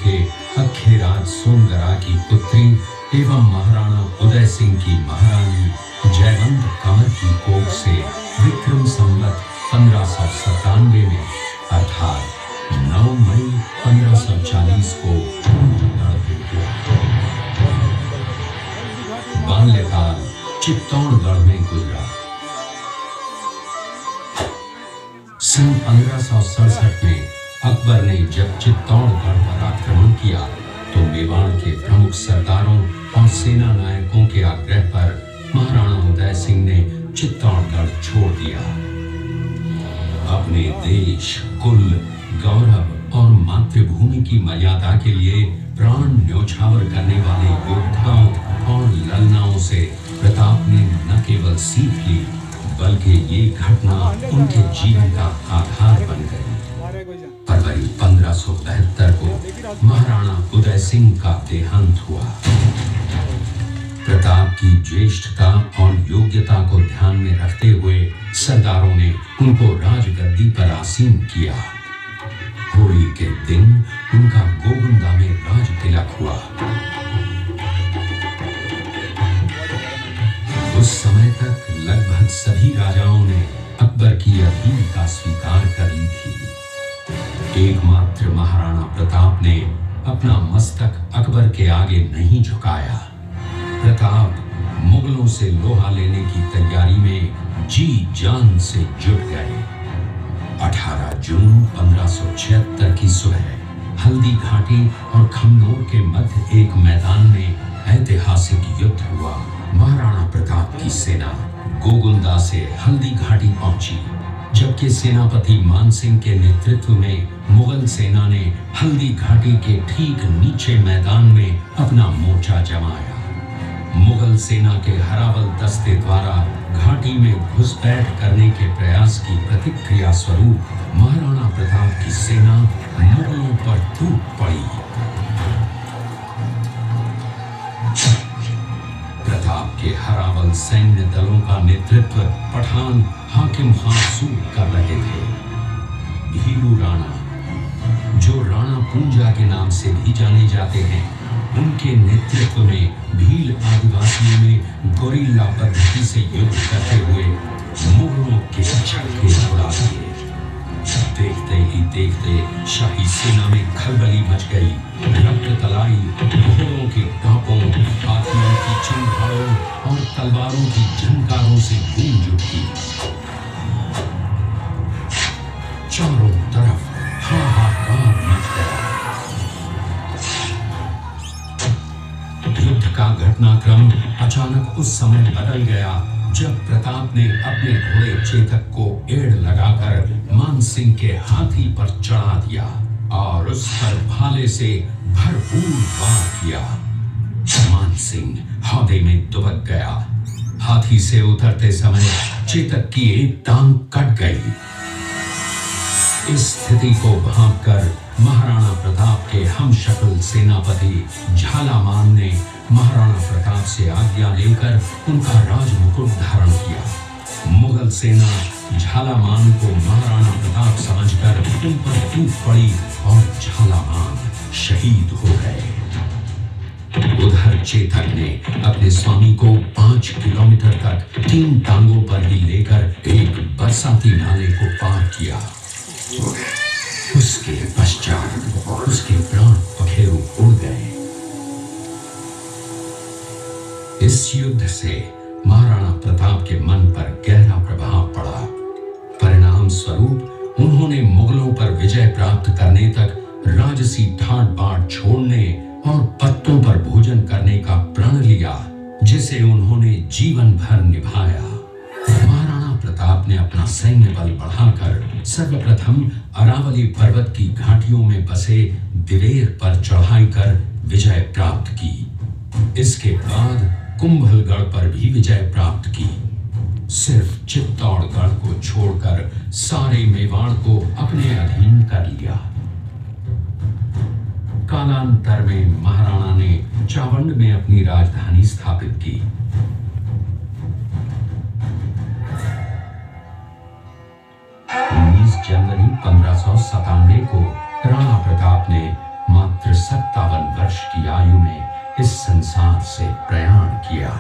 के अखेराज सोनगरा की पुत्री एवं महाराणा उदय सिंह की महारानी जयवंत कंवर की कोख से विक्रम संवत 1597 में अर्थात 9 मई 1540 को बाल्यकाल चित्तौड़गढ़ में गुजरा। सन 1567 में अकबर ने जब चित्तौड़गढ़ पर आक्रमण किया तो मेवाड़ के प्रमुख सरदारों और सेना नायकों के आग्रह पर महाराणा उदय सिंह ने चित्तौड़गढ़ छोड़ दिया। अपने देश, कुल, गौरव और मातृभूमि की मर्यादा के लिए प्राण न्योछावर करने वाले योद्धाओं और ललनाओं से प्रताप ने न केवल सीख ली बल्कि ये घटना उनके जीवन का आधार बन गई। फरवरी 1572 को महाराणा उदय सिंह का देहांत हुआ। प्रताप की ज्येष्ठता और योग्यता को ध्यान में रखते हुए सरदारों ने उनको राजगद्दी पर आसीन किया। होली के दिन उनका गोगुंदा में राज तिलक हुआ। उस समय तक लगभग सभी राजाओं ने अकबर की अपील का स्वीकार कर ली थी। एकमात्र महाराणा प्रताप ने अपना मस्तक अकबर के आगे नहीं झुकाया। प्रताप मुगलों से लोहा लेने की तैयारी में जी जान से जुट गए। 18 जून 1576 की सुबह हल्दी घाटी और खमनोर के मध्य एक मैदान में ऐतिहासिक युद्ध हुआ। महाराणा प्रताप की सेना गोगुंदा से हल्दी घाटी पहुंची, जबकि सेनापति मानसिंह के नेतृत्व में मुगल सेना ने हल्दी घाटी के ठीक नीचे मैदान में अपना मोर्चा जमाया। मुगल सेना के हरावल दस्ते द्वारा घाटी में घुसपैठ करने के प्रयास की प्रतिक्रिया स्वरूप महाराणा प्रताप की सेना मुगलों पर टूट पड़ी। प्रताप के हरावल सैन्य दलों का नेतृत्व पठान हाकिम खान सूद कर रहे थे। भीलू राणा, जो राणा पूंजा के नाम से भी जाने जाते हैं, उनके नेतृत्व में भील आदिवासियों ने गोरिल्ला पद्धति से युद्ध करते हुए मुगलों के छक्के छुड़ा दिए। देखते ही देखते शाही सेना में खलबली मच गई। रक्त तलाई घोड़ों के टापों, हाथियों की चंगारों और तलवारों की झंकारों से गूंज उठी। चारों तरफ हाहाकार मच गया। युद्ध का घटनाक्रम अचानक उस समय बदल गया जब प्रताप ने अपने घोड़े चेतक को एड़ लगाकर मानसिंह के हाथी पर चढ़ा दिया और उस पर भाले से भरपूर वार किया। मानसिंह हौदे में दुबक गया। हाथी से उतरते समय चेतक की एक टांग कट गई। इस स्थिति को भांपकर महाराणा प्रताप के हमशक्ल सेनापति झालामान ने महाराणा प्रताप से आज्ञा लेकर उनका राजमुकुट धारण किया। मुगल सेना झालामान को महाराणा प्रताप समझकर उन पर टूट पड़ी और झालामान शहीद हो गए। उधर चेतक ने अपने स्वामी को 5 किलोमीटर तक 3 टांगों पर ही लेकर एक बरसाती नाले को पार किया। उसके पश्चात उसके प्राण पखेरु उड़ गए। इस युद्ध से महाराणा प्रताप के मन पर गहरा प्रभाव पड़ा। परिणाम स्वरूप उन्होंने मुगलों पर विजय प्राप्त करने तक राजसी ठाट बाट छोड़ने और पत्तों पर भोजन करने का प्रण लिया, जिसे उन्होंने जीवन भर निभाया। महाराणा प्रताप ने अपना सैन्य बल बढ़ाकर सर्वप्रथम अरावली पर्वत की घाटियों में बसे दिवेर पर चढ़ाई कर विजय प्राप्त की। इसके बाद कुंभलगढ़ पर भी विजय प्राप्त की। सिर्फ चित्तौड़गढ़ को छोड़कर सारे मेवाड़ को अपने अधीन कर लिया। कालांतर में महाराणा ने चावंड में अपनी राजधानी स्थापित की। 19 जनवरी 1597 को राणा प्रताप ने मात्र साथ से प्रयाण किया।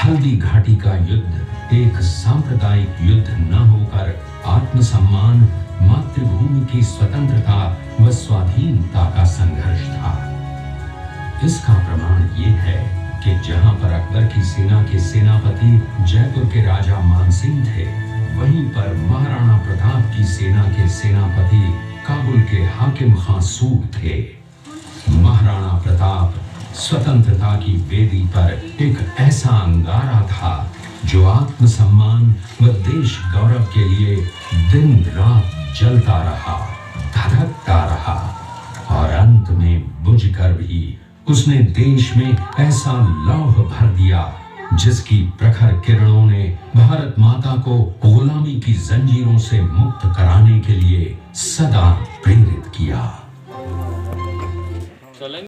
हल्दी घाटी का युद्ध एक सांप्रदायिक युद्ध न होकर आत्मसम्मान, मातृभूमि की स्वतंत्रता व स्वाधीनता का संघर्ष था। इसका प्रमाण ये है कि जहां पर अकबर की सेना के सेनापति जयपुर के राजा मानसिंह थे, वहीं पर महाराणा प्रताप की सेना के सेनापति काबुल के हाकिम खां सूब थे। महाराणा प्रताप स्वतंत्रता की वेदी पर एक ऐसा अंगारा था जो आत्मसम्मान व देश गौरव के लिए दिन रात जलता रहा, धधकता रहा और अंत में बुझकर भी उसने देश में ऐसा लौह भर दिया जिसकी प्रखर किरणों ने भारत माता को गुलामी की जंजीरों से मुक्त कराने के लिए सदा प्रेरित किया।